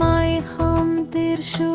माई खाम तिरशो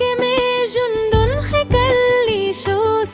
के में जुंदुन खिकली शो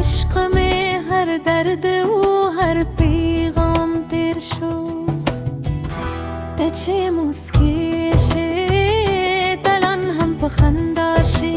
इश्क में हर दर्द वो हर पैगाम तिरशो तछे मुस्किशे तलन हम बखंदाशे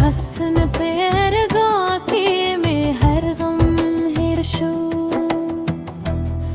हसन पैर गाके में हर गम हिरशो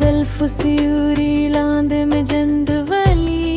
ज़ुल्फ़ सियूरी लांद में जंद वली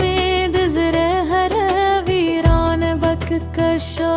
में दज़रे हर वीरान बक कशा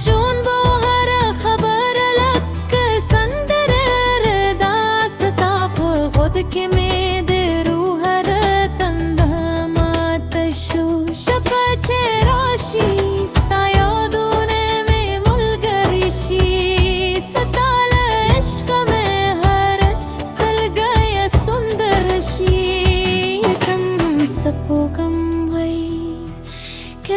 शून बो हर खबर लक संदर रदा सताप खुद के में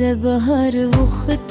ज़बहर वक्त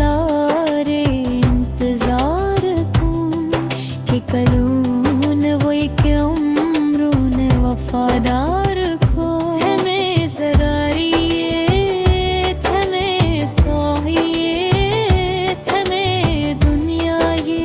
लारे इंतजार कुम कि कलून वही के उम्रून वफादार खो थमे ज़रारिये थमे सोहिये थमे दुनिया ये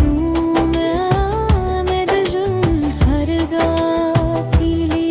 नूम आमद जुन हर गा पीली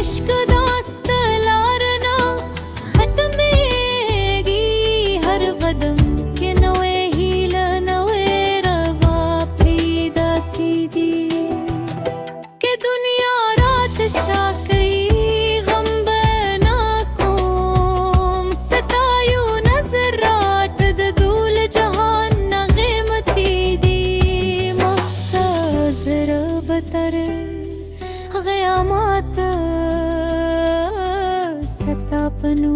इश्क दास्त लारना खत्मेगी हर कदम के नवे हील नवे रवा पैदा की दी के दुनिया रात शाकई गम बना कोम सतायू नजरात दूल जहान नगमती दी मुख्ताज़र बतर क़यामत सतापनू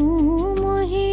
मोही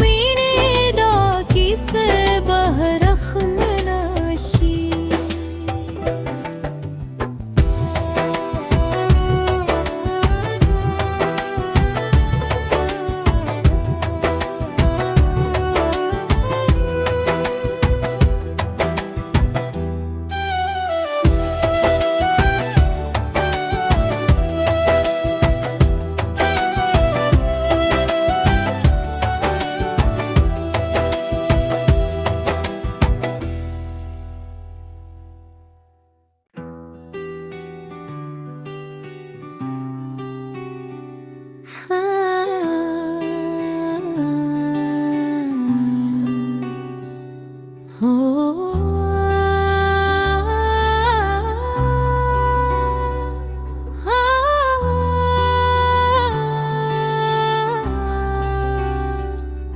मीने दा किस बहरखन नाशी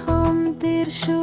खाम तिरशो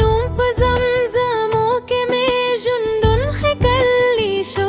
नूम बज़मज़मो के में जुंदुन खिकली शो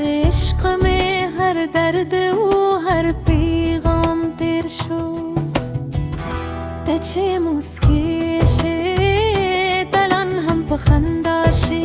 इश्क में हर दर्द वो हर पैगाम तिरशो तछे मुस्किशे तलन हम बखंदाशे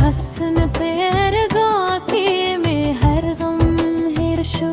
हसन पैर गाके में हर गम हिरशो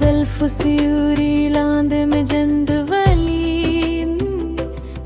ज़ुल्फ़ सियूरी लांद में जंद वली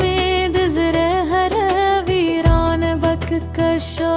में दज़रे हर वीरान बक कशा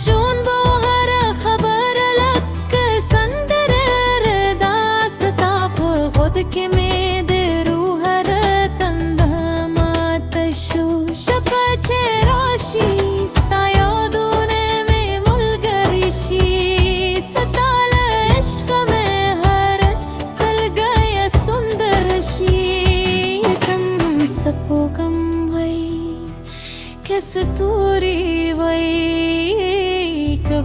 शून बो हर खबर लक